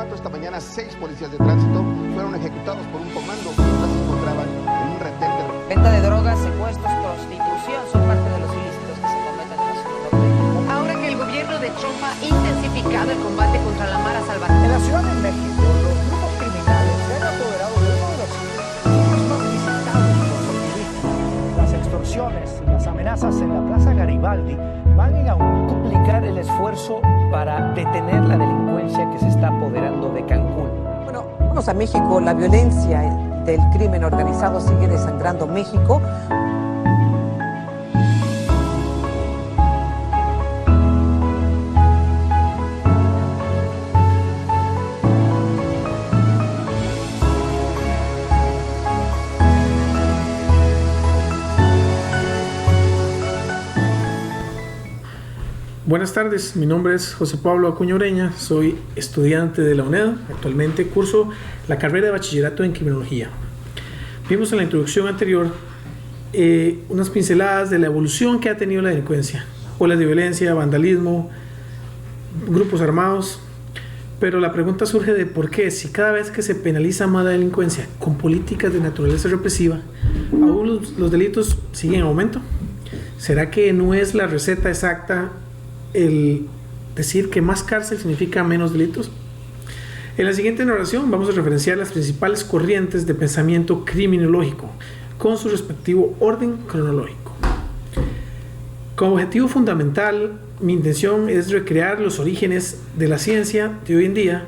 Guanajuato, esta mañana 6 policías de tránsito fueron ejecutados por un comando mientras se encontraban en un retén de... Venta de drogas, secuestros, prostitución son parte de los ilícitos que se cometen en la ciudad norte. Ahora que el gobierno de Trump ha intensificado el combate contra la mara salvaje. En la Ciudad de México, los grupos criminales se han apoderado de uno de los sitios más visitados por los turistas. Las extorsiones y las amenazas en la Plaza Garibaldi van a duplicar el esfuerzo para detener la delincuencia que se está apoderando de Cancún. Bueno, vamos a México. La violencia del crimen organizado sigue desangrando México. Buenas tardes, mi nombre es José Pablo Acuña Ureña, soy estudiante de la UNED, actualmente curso la carrera de bachillerato en criminología. Vimos en la introducción anterior unas pinceladas de la evolución que ha tenido la delincuencia, olas de violencia, vandalismo, grupos armados, pero la pregunta surge de por qué, si cada vez que se penaliza más la delincuencia con políticas de naturaleza represiva, aún los delitos siguen en aumento. ¿Será que no es la receta exacta el decir que más cárcel significa menos delitos? En la siguiente narración vamos a referenciar las principales corrientes de pensamiento criminológico con su respectivo orden cronológico. Como objetivo fundamental, mi intención es recrear los orígenes de la ciencia de hoy en día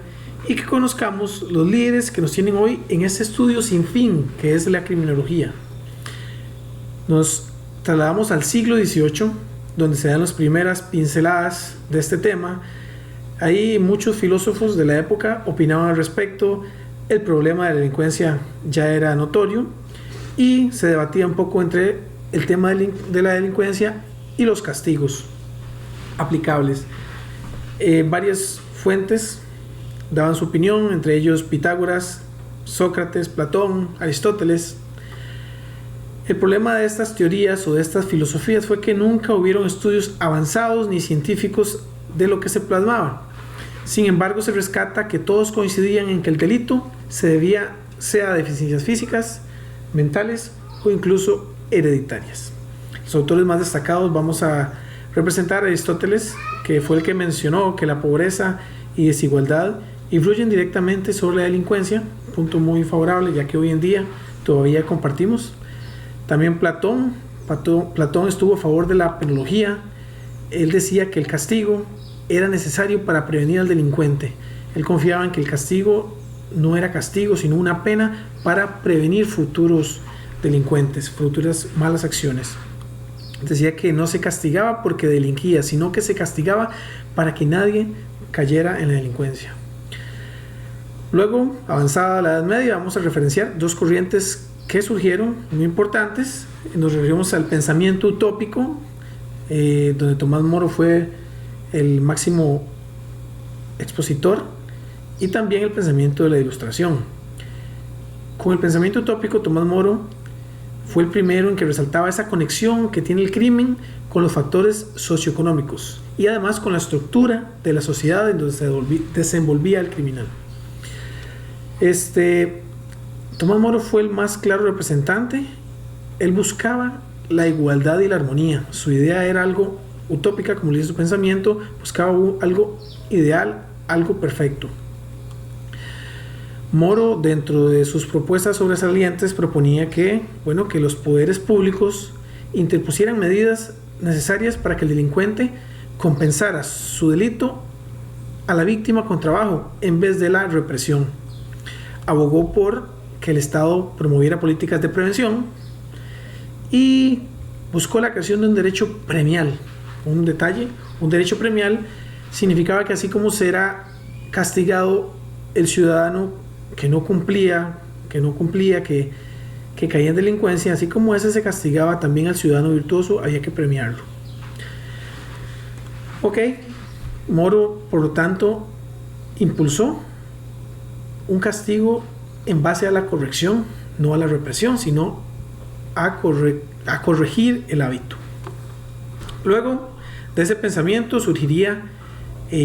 y que conozcamos los líderes que nos tienen hoy en este estudio sin fin que es la criminología. Nos trasladamos al siglo XVIII, donde se dan las primeras pinceladas de este tema. Ahí muchos filósofos de la época opinaban al respecto, el problema de la delincuencia ya era notorio y se debatía un poco entre el tema de la delincuencia y los castigos aplicables. Varias fuentes daban su opinión, entre ellos Pitágoras, Sócrates, Platón, Aristóteles. El problema de estas teorías o de estas filosofías fue que nunca hubieron estudios avanzados ni científicos de lo que se plasmaba. Sin embargo, se rescata que todos coincidían en que el delito se debía sea a deficiencias físicas, mentales o incluso hereditarias. Los autores más destacados vamos a representar a Aristóteles, que fue el que mencionó que la pobreza y desigualdad influyen directamente sobre la delincuencia, punto muy favorable ya que hoy en día todavía compartimos. También Platón estuvo a favor de la penología. Él decía que el castigo era necesario para prevenir al delincuente. Él confiaba en que el castigo no era castigo, sino una pena para prevenir futuros delincuentes, futuras malas acciones. Decía que no se castigaba porque delinquía, sino que se castigaba para que nadie cayera en la delincuencia. Luego, avanzada la Edad Media, vamos a referenciar dos corrientes que surgieron muy importantes. Nos referimos al pensamiento utópico, donde Tomás Moro fue el máximo expositor, y también el pensamiento de la Ilustración. Con el pensamiento utópico, Tomás Moro fue el primero en que resaltaba esa conexión que tiene el crimen con los factores socioeconómicos y además con la estructura de la sociedad en donde se desenvolvía el criminal. Tomás Moro fue el más claro representante. Él buscaba la igualdad y la armonía. Su idea era algo utópica, como le dice su pensamiento, buscaba algo ideal, algo perfecto. Moro, dentro de sus propuestas sobresalientes, proponía que los poderes públicos interpusieran medidas necesarias para que el delincuente compensara su delito a la víctima con trabajo en vez de la represión. Abogó por que el Estado promoviera políticas de prevención y buscó la creación de un derecho premial. Un detalle, un derecho premial significaba que así como será castigado el ciudadano que no cumplía, que caía en delincuencia, así como ese se castigaba también al ciudadano virtuoso, había que premiarlo. Moro, por lo tanto, impulsó un castigo en base a la corrección, no a la represión, sino a corregir el hábito. Luego de ese pensamiento surgiría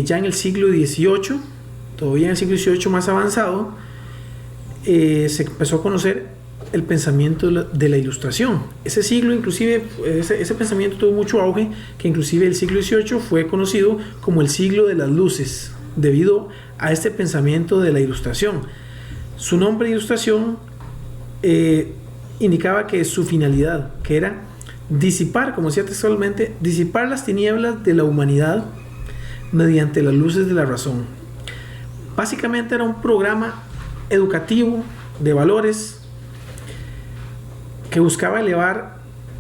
ya en el siglo XVIII todavía en el siglo XVIII más avanzado, se empezó a conocer el pensamiento de la Ilustración. Ese siglo, inclusive, ese pensamiento tuvo mucho auge, que inclusive el siglo XVIII fue conocido como el siglo de las luces, debido a este pensamiento de la Ilustración. Su nombre, Ilustración, indicaba que su finalidad, que era disipar, como decía textualmente, disipar las tinieblas de la humanidad mediante las luces de la razón. Básicamente era un programa educativo de valores que buscaba elevar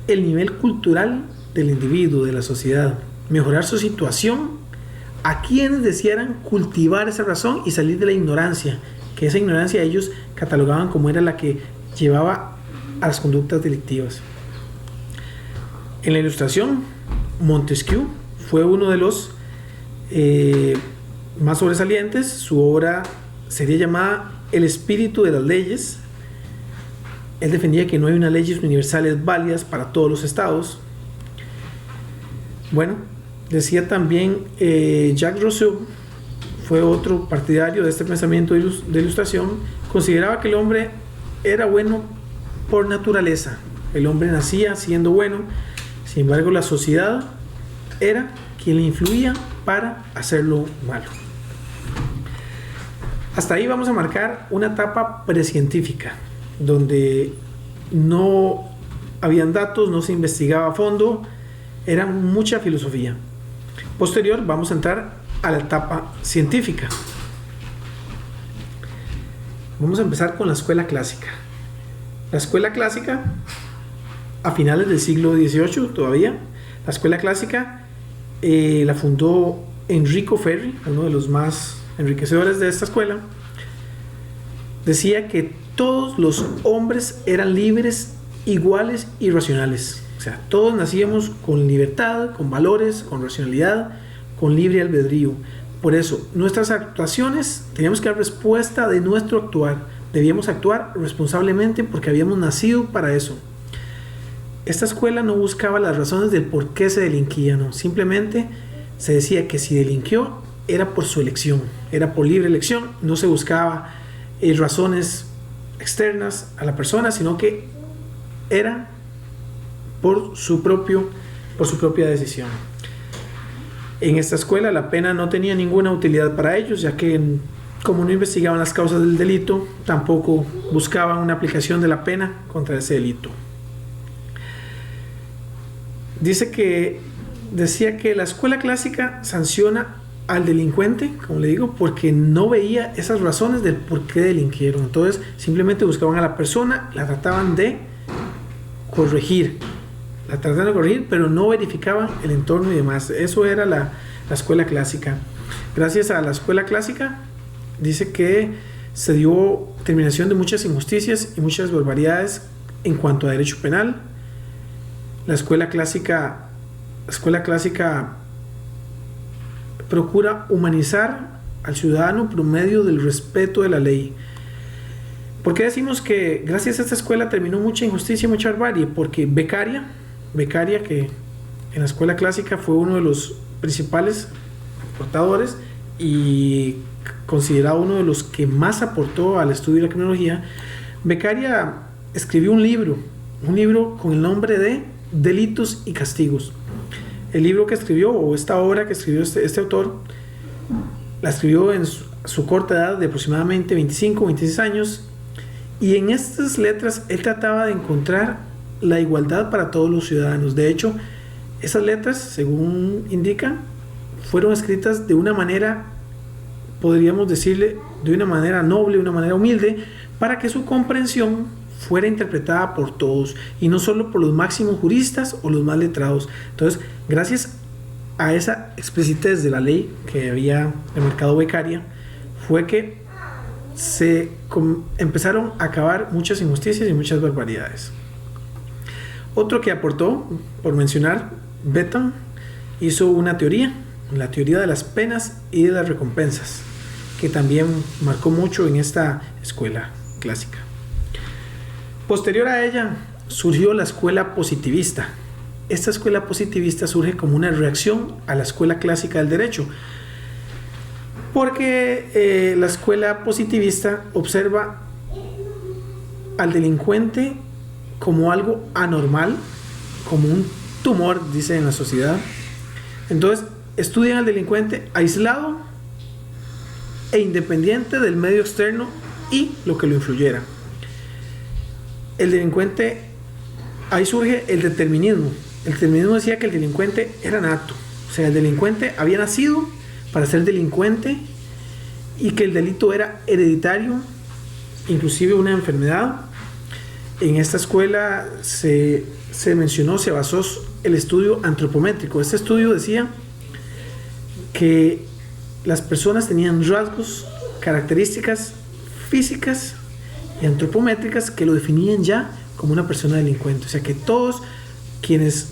el nivel cultural del individuo, de la sociedad, mejorar su situación a quienes desearan cultivar esa razón y salir de la ignorancia, que esa ignorancia ellos catalogaban como era la que llevaba a las conductas delictivas. En la Ilustración, Montesquieu fue uno de los más sobresalientes. Su obra sería llamada El espíritu de las leyes. Él defendía que no hay unas leyes universales válidas para todos los estados. Bueno, decía también Jacques Rousseau, fue otro partidario de este pensamiento de Ilustración. Consideraba que el hombre era bueno por naturaleza. El hombre nacía siendo bueno, sin embargo la sociedad era quien le influía para hacerlo malo. Hasta ahí vamos a marcar una etapa precientífica, donde no habían datos, no se investigaba a fondo, era mucha filosofía. Posterior vamos a entrar a la etapa científica. Vamos a empezar con la escuela clásica. La escuela clásica, a finales del siglo XVIII todavía, la escuela clásica la fundó Enrico Fermi, uno de los más enriquecedores de esta escuela. Decía que todos los hombres eran libres, iguales y racionales. O sea, todos nacíamos con libertad, con valores, con racionalidad, con libre albedrío. Por eso, nuestras actuaciones teníamos que dar respuesta de nuestro actuar. Debíamos actuar responsablemente porque habíamos nacido para eso. Esta escuela no buscaba las razones del por qué se delinquía, no. Simplemente se decía que si delinquió era por su elección, era por libre elección. No se buscaba razones externas a la persona, sino que era por su propia decisión. En esta escuela la pena no tenía ninguna utilidad para ellos, ya que como no investigaban las causas del delito, tampoco buscaban una aplicación de la pena contra ese delito. Decía que la escuela clásica sanciona al delincuente, como le digo, porque no veía esas razones del por qué delinquieron. Entonces simplemente buscaban a la persona, la trataban de corregir, pero no verificaban el entorno y demás. Eso era la escuela clásica. Gracias a la escuela clásica, dice que se dio terminación de muchas injusticias y muchas barbaridades en cuanto a derecho penal. La escuela clásica procura humanizar al ciudadano por medio del respeto de la ley. ¿Por qué decimos que gracias a esta escuela terminó mucha injusticia y mucha barbarie? Porque Beccaria, que en la escuela clásica fue uno de los principales aportadores y considerado uno de los que más aportó al estudio de la criminología, Beccaria escribió un libro con el nombre de Delitos y Castigos. El libro que escribió, o esta obra que escribió este autor, la escribió en su corta edad de aproximadamente 25 o 26 años, y en estas letras él trataba de encontrar la igualdad para todos los ciudadanos. De hecho, esas letras, según indican, fueron escritas de una manera, podríamos decirle, de una manera noble, una manera humilde, para que su comprensión fuera interpretada por todos y no solo por los máximos juristas o los más letrados. Entonces, gracias a esa explicitez de la ley que había remarcado Beccaria, fue que se empezaron a acabar muchas injusticias y muchas barbaridades. Otro que aportó, por mencionar, Bentham hizo una teoría, la teoría de las penas y de las recompensas, que también marcó mucho en esta escuela clásica. Posterior a ella surgió la escuela positivista. Esta escuela positivista surge como una reacción a la escuela clásica del derecho. Porque la escuela positivista observa al delincuente como algo anormal, como un tumor, dice, en la sociedad. Entonces estudian al delincuente aislado e independiente del medio externo y lo que lo influyera. El delincuente, ahí surge el determinismo. El determinismo decía que el delincuente era nato, o sea, el delincuente había nacido para ser delincuente y que el delito era hereditario, inclusive una enfermedad. En esta escuela se basó el estudio antropométrico. Este estudio decía que las personas tenían rasgos, características físicas y antropométricas que lo definían ya como una persona delincuente. O sea que todos quienes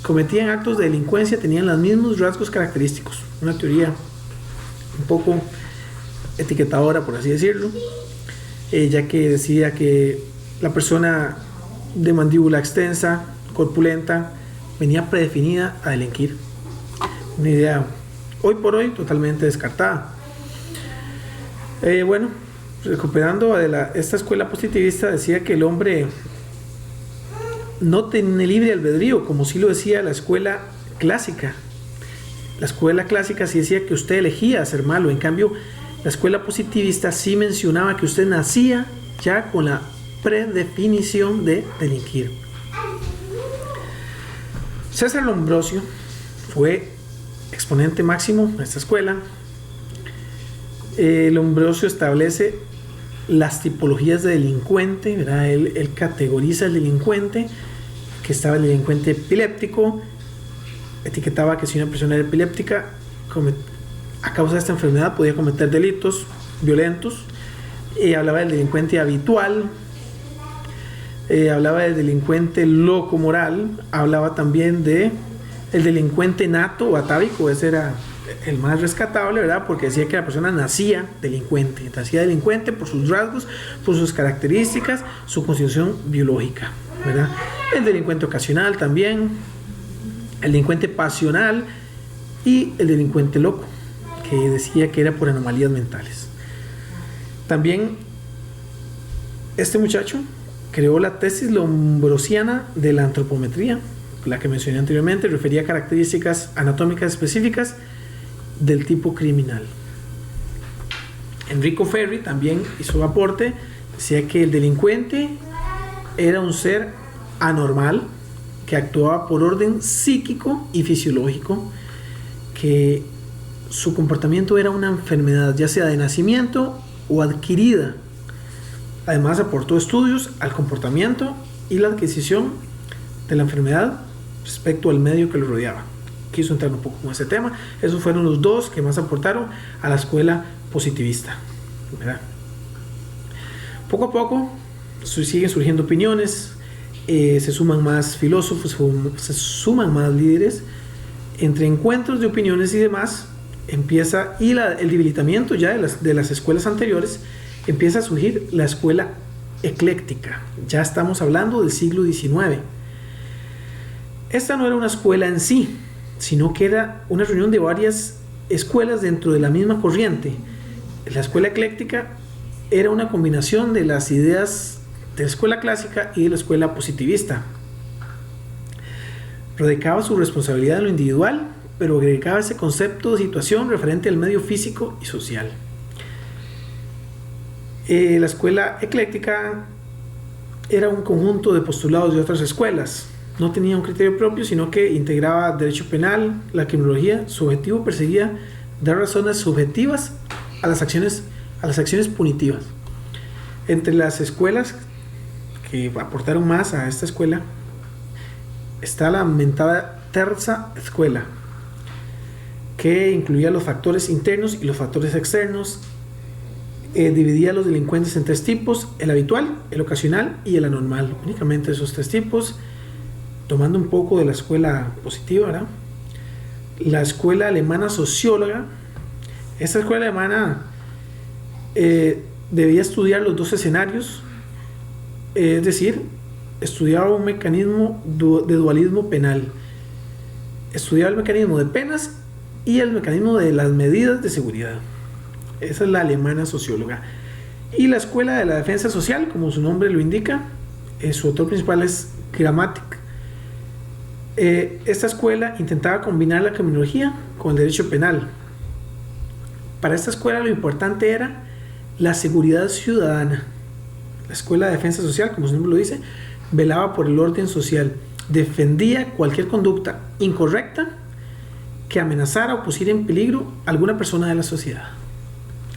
cometían actos de delincuencia tenían los mismos rasgos característicos. Una teoría un poco etiquetadora, por así decirlo, ya que decía que la persona de mandíbula extensa, corpulenta, venía predefinida a delinquir. Una idea hoy por hoy totalmente descartada. Bueno, recuperando esta escuela positivista, decía que el hombre no tiene libre albedrío, como sí lo decía la escuela clásica. La escuela clásica sí decía que usted elegía ser malo. En cambio, la escuela positivista sí mencionaba que usted nacía ya con la predefinición de delinquir. César Lombroso fue exponente máximo de esta escuela. Lombroso establece las tipologías de delincuente, ¿verdad? Él categoriza el delincuente, que estaba el delincuente epiléptico, etiquetaba que si una persona era epiléptica, a causa de esta enfermedad podía cometer delitos violentos. Hablaba del delincuente habitual, hablaba del delincuente loco moral, hablaba también de el delincuente nato o atávico. Ese era el más rescatable, ¿verdad? Porque decía que la persona nacía delincuente por sus rasgos, por sus características, su constitución biológica, ¿verdad? El delincuente ocasional también, el delincuente pasional y el delincuente loco, que decía que era por anomalías mentales. También este muchacho creó la tesis lombrosiana de la antropometría, la que mencioné anteriormente. Refería a características anatómicas específicas del tipo criminal. Enrico Ferri también hizo aporte. Decía que el delincuente era un ser anormal que actuaba por orden psíquico y fisiológico, que su comportamiento era una enfermedad, ya sea de nacimiento o adquirida. Además aportó estudios al comportamiento y la adquisición de la enfermedad respecto al medio que lo rodeaba. Quiso entrar un poco con ese tema. Esos fueron los dos que más aportaron a la escuela positivista, ¿verdad? Poco a poco siguen surgiendo opiniones, se suman más filósofos, se suman más líderes. Entre encuentros de opiniones y demás empieza, y el debilitamiento ya de las escuelas anteriores, empieza a surgir la escuela ecléctica. Ya estamos hablando del siglo XIX. Esta no era una escuela en sí, sino que era una reunión de varias escuelas dentro de la misma corriente. La escuela ecléctica era una combinación de las ideas de la escuela clásica y de la escuela positivista. Radicaba su responsabilidad en lo individual, pero agregaba ese concepto de situación referente al medio físico y social. La escuela ecléctica era un conjunto de postulados de otras escuelas. No tenía un criterio propio, sino que integraba derecho penal, la criminología. Su objetivo perseguía dar razones subjetivas a las acciones punitivas. Entre las escuelas que aportaron más a esta escuela está la mentada terza escuela, que incluía los factores internos y los factores externos. Dividía a los delincuentes en tres tipos: el habitual, el ocasional y el anormal. Únicamente esos tres tipos, tomando un poco de la escuela positiva, ¿verdad? La escuela alemana socióloga. Esta escuela alemana debía estudiar los dos escenarios, es decir, estudiaba un mecanismo de dualismo penal. Estudiaba el mecanismo de penas y el mecanismo de las medidas de seguridad. Esa es la alemana socióloga. Y la Escuela de la Defensa Social, como su nombre lo indica, su autor principal es Grammatik. Esta escuela intentaba combinar la criminología con el derecho penal. Para esta escuela lo importante era la seguridad ciudadana. La Escuela de Defensa Social, como su nombre lo dice, velaba por el orden social, defendía cualquier conducta incorrecta que amenazara o pusiera en peligro a alguna persona de la sociedad.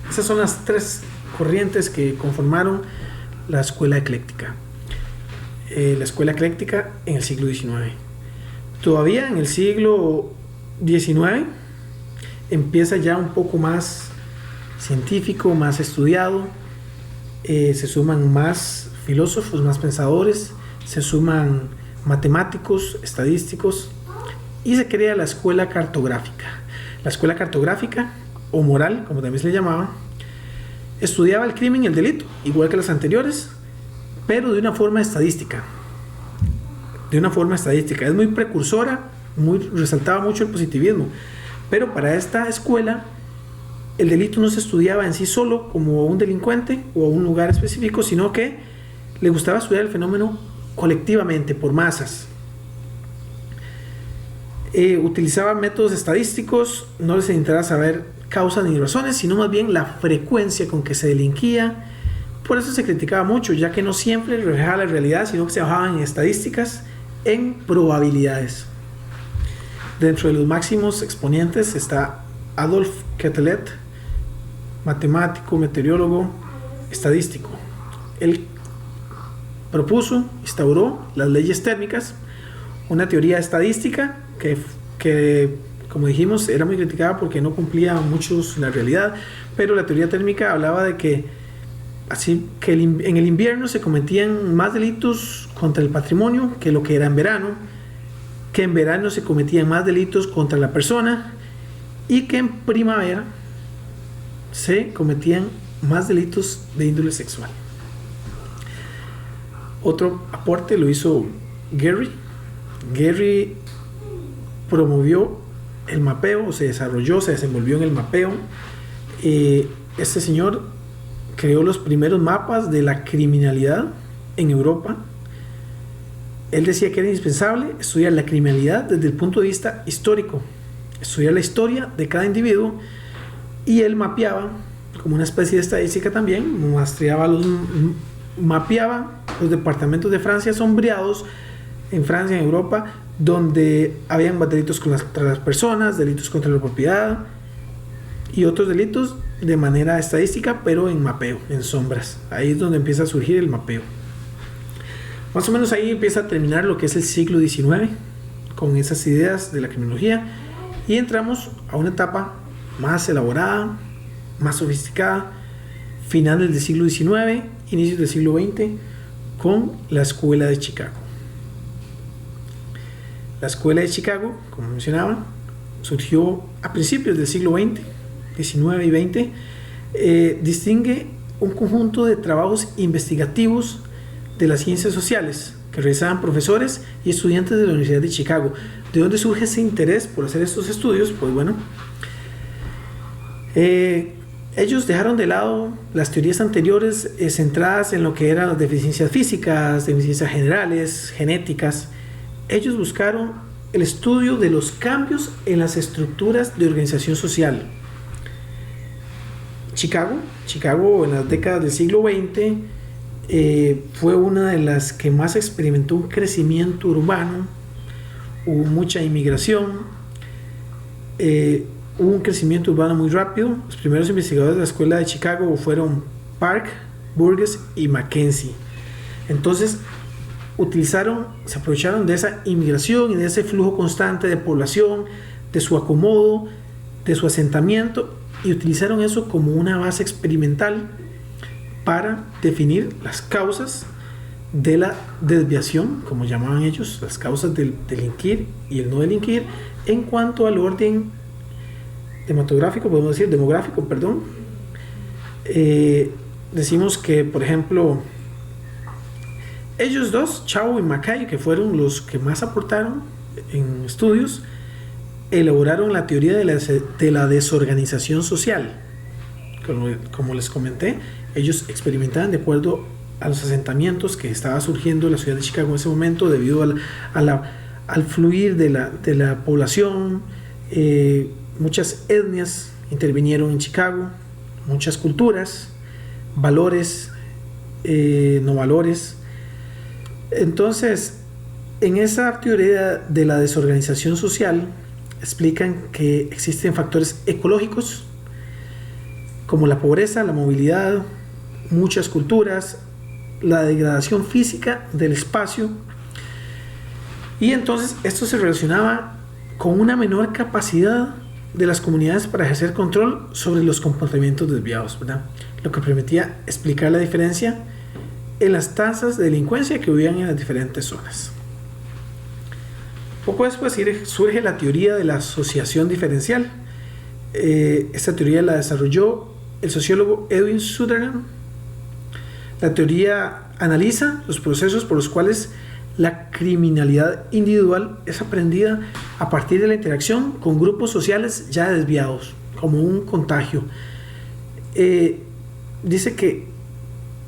Esas son las tres corrientes que conformaron la escuela ecléctica. La escuela ecléctica en el siglo XIX. Todavía en el siglo XIX empieza ya un poco más científico, más estudiado. Se suman más filósofos, más pensadores, se suman matemáticos, estadísticos, y se crea la escuela cartográfica. La escuela cartográfica, o moral, como también se le llamaba, estudiaba el crimen y el delito, igual que las anteriores, pero de una forma estadística. Es muy precursora, resaltaba mucho el positivismo, pero para esta escuela el delito no se estudiaba en sí solo como un delincuente o un lugar específico, sino que le gustaba estudiar el fenómeno colectivamente, por masas. Utilizaba métodos estadísticos, no les interesaba saber causas ni razones, sino más bien la frecuencia con que se delinquía. Por eso se criticaba mucho, ya que no siempre reflejaba la realidad, sino que se basaba en estadísticas, en probabilidades. Dentro de los máximos exponentes está Adolf Quetelet, matemático, meteorólogo, estadístico. Él instauró las leyes térmicas, una teoría estadística que como dijimos, era muy criticada porque no cumplía mucho la realidad, pero la teoría térmica hablaba de que en el invierno se cometían más delitos contra el patrimonio que lo que era en verano, que en verano se cometían más delitos contra la persona y que en primavera se cometían más delitos de índole sexual. Otro aporte lo hizo Gary. Gary promovió el mapeo, se desenvolvió en el mapeo. Este señor creó los primeros mapas de la criminalidad en Europa. Él decía que era indispensable estudiar la criminalidad desde el punto de vista histórico, estudiar la historia de cada individuo, y él mapeaba, como una especie de estadística también, mapeaba los departamentos de Francia sombreados en Francia, en Europa, donde habían delitos contra las personas, delitos contra la propiedad y otros delitos de manera estadística, pero en mapeo, en sombras. Ahí es donde empieza a surgir el mapeo. Más o menos ahí empieza a terminar lo que es el siglo XIX, con esas ideas de la criminología, y entramos a una etapa más elaborada, más sofisticada, finales del siglo XIX, inicios del siglo XX, con la Escuela de Chicago. La Escuela de Chicago, como mencionaba, surgió a principios del siglo XX, XIX y XX. Distingue un conjunto de trabajos investigativos de las ciencias sociales que realizaban profesores y estudiantes de la Universidad de Chicago. ¿De dónde surge ese interés por hacer estos estudios? Pues bueno, ellos dejaron de lado las teorías anteriores centradas en lo que eran las deficiencias físicas, deficiencias generales, genéticas. Ellos buscaron el estudio de los cambios en las estructuras de organización social. Chicago en las décadas del siglo XX fue una de las que más experimentó un crecimiento urbano. Hubo mucha inmigración, hubo un crecimiento urbano muy rápido. Los primeros investigadores de la Escuela de Chicago fueron Park, Burgess y Mackenzie. Entonces se aprovecharon de esa inmigración y de ese flujo constante de población, de su acomodo, de su asentamiento, y utilizaron eso como una base experimental para definir las causas de la desviación, como llamaban ellos, las causas del delinquir y el no delinquir, en cuanto al orden demográfico. Decimos que, por ejemplo, ellos dos, Chao y Mackay, que fueron los que más aportaron en estudios, elaboraron la teoría de la desorganización social. como les comenté, ellos experimentaban de acuerdo a los asentamientos que estaba surgiendo en la ciudad de Chicago en ese momento debido al fluir de la población. Muchas etnias intervinieron en Chicago, muchas culturas, valores, no valores. Entonces, en esa teoría de la desorganización social, explican que existen factores ecológicos como la pobreza, la movilidad, muchas culturas, la degradación física del espacio, y entonces esto se relacionaba con una menor capacidad de las comunidades para ejercer control sobre los comportamientos desviados, ¿verdad? Lo que permitía explicar la diferencia en las tasas de delincuencia que vivían en las diferentes zonas. Poco después surge la teoría de la asociación diferencial. Esta teoría la desarrolló el sociólogo Edwin Sutherland. La teoría analiza los procesos por los cuales la criminalidad individual es aprendida a partir de la interacción con grupos sociales ya desviados, como un contagio. Dice que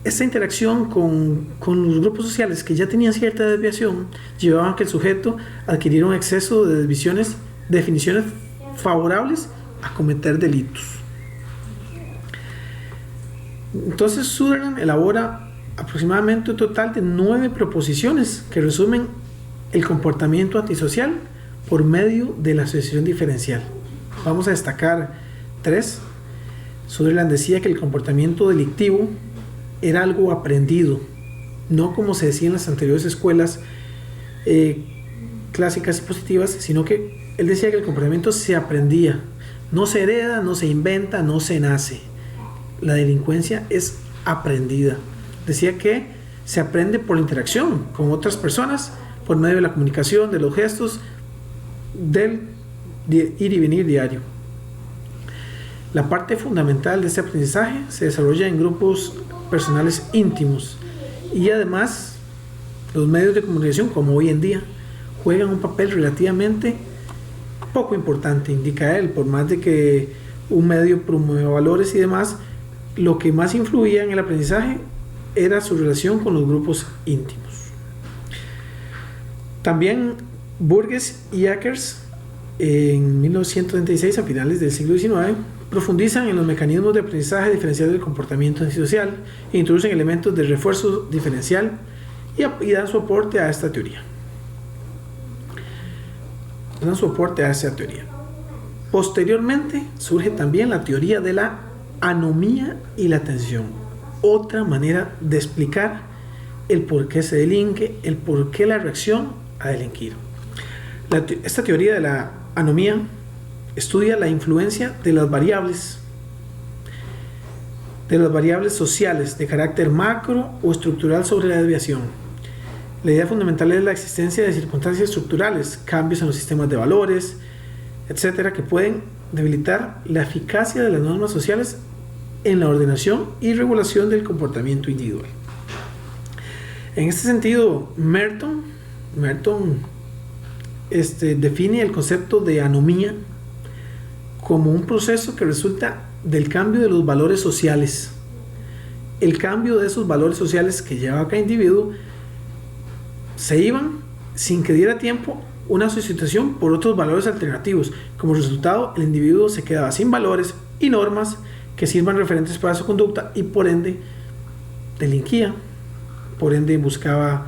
esta interacción con los grupos sociales que ya tenían cierta desviación llevaba a que el sujeto adquiriera un exceso de definiciones favorables a cometer delitos. Entonces Sutherland elabora aproximadamente un total de 9 proposiciones que resumen el comportamiento antisocial por medio de la asociación diferencial. Vamos a destacar 3. Sutherland decía que el comportamiento delictivo era algo aprendido, no como se decía en las anteriores escuelas clásicas y positivas, sino que él decía que el comportamiento se aprendía, no se hereda, no se inventa, no se nace. La delincuencia es aprendida. Decía que se aprende por la interacción con otras personas, por medio de la comunicación, de los gestos, del ir y venir diario. La parte fundamental de este aprendizaje se desarrolla en grupos personales íntimos, y además los medios de comunicación, como hoy en día, juegan un papel relativamente poco importante, indica él. Por más de que un medio promueva valores y demás, lo que más influía en el aprendizaje era su relación con los grupos íntimos. También Burgess y Akers, en 1936, a finales del siglo XIX, profundizan en los mecanismos de aprendizaje diferencial del comportamiento antisocial e introducen elementos de refuerzo diferencial y dan su aporte a esta teoría. Posteriormente surge también la teoría de la anomía y la atención, otra manera de explicar el por qué se delinque, el por qué la reacción a delinquir. Esta teoría de la anomía estudia la influencia de las variables sociales de carácter macro o estructural sobre la desviación. La idea fundamental es la existencia de circunstancias estructurales, cambios en los sistemas de valores, etcétera, que pueden debilitar la eficacia de las normas sociales en la ordenación y regulación del comportamiento individual. En este sentido, Merton define el concepto de anomía como un proceso que resulta del cambio de los valores sociales. El cambio de esos valores sociales que lleva cada individuo se iban sin que diera tiempo una sustitución por otros valores alternativos. Como resultado, el individuo se quedaba sin valores y normas que sirvan referentes para su conducta y por ende delinquía, por ende buscaba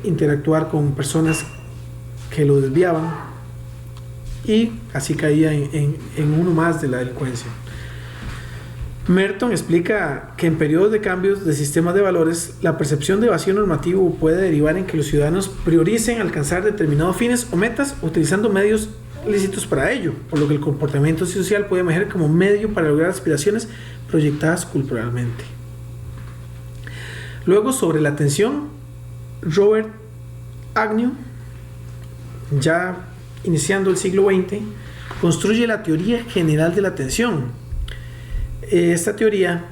interactuar con personas que lo desviaban y así caía en uno más de la delincuencia. Merton explica que en periodos de cambios de sistemas de valores, la percepción de vacío normativo puede derivar en que los ciudadanos prioricen alcanzar determinados fines o metas utilizando medios lícitos para ello, por lo que el comportamiento social puede emerger como medio para lograr aspiraciones proyectadas culturalmente. Luego, sobre la atención, Robert Agnew, ya iniciando el siglo XX, construye la teoría general de la atención. Esta teoría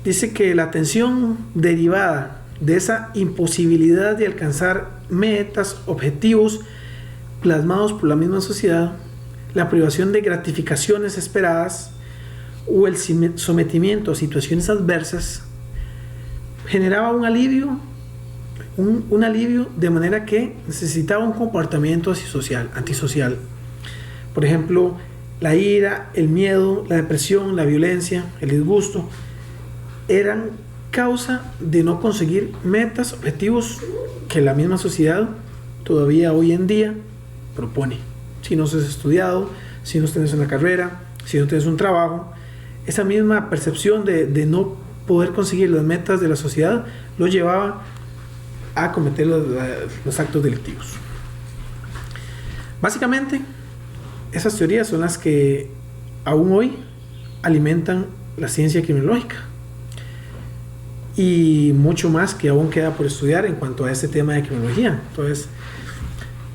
dice que la atención derivada de esa imposibilidad de alcanzar metas, objetivos plasmados por la misma sociedad, la privación de gratificaciones esperadas o el sometimiento a situaciones adversas generaba un alivio, un alivio de manera que necesitaba un comportamiento antisocial. Por ejemplo, la ira, el miedo, la depresión, la violencia, el disgusto eran causa de no conseguir metas, objetivos que la misma sociedad todavía hoy en día propone. Si no has estudiado, si no tienes una carrera, si no tienes un trabajo, esa misma percepción de no poder conseguir las metas de la sociedad lo llevaba a cometer los actos delictivos. Básicamente, esas teorías son las que aún hoy alimentan la ciencia criminológica y mucho más que aún queda por estudiar en cuanto a este tema de criminología. Entonces,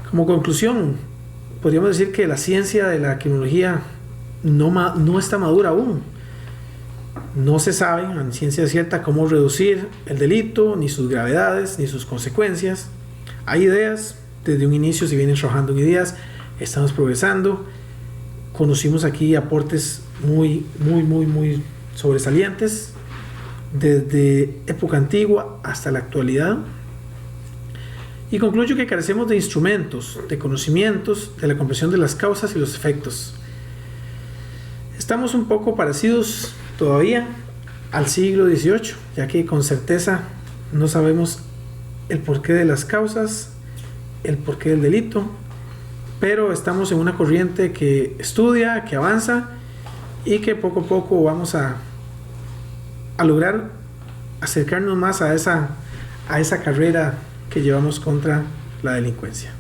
como conclusión, podríamos decir que la ciencia de la criminología no está madura aún. No se sabe en ciencia cierta cómo reducir el delito, ni sus gravedades, ni sus consecuencias. Hay ideas, desde un inicio se vienen trabajando en ideas, estamos progresando. Conocimos aquí aportes muy sobresalientes desde época antigua hasta la actualidad. Y concluyo que carecemos de instrumentos, de conocimientos, de la comprensión de las causas y los efectos. Estamos un poco parecidos todavía al siglo XVIII, ya que con certeza no sabemos el porqué de las causas, el porqué del delito, pero estamos en una corriente que estudia, que avanza y que poco a poco vamos a lograr acercarnos más a esa carrera que llevamos contra la delincuencia.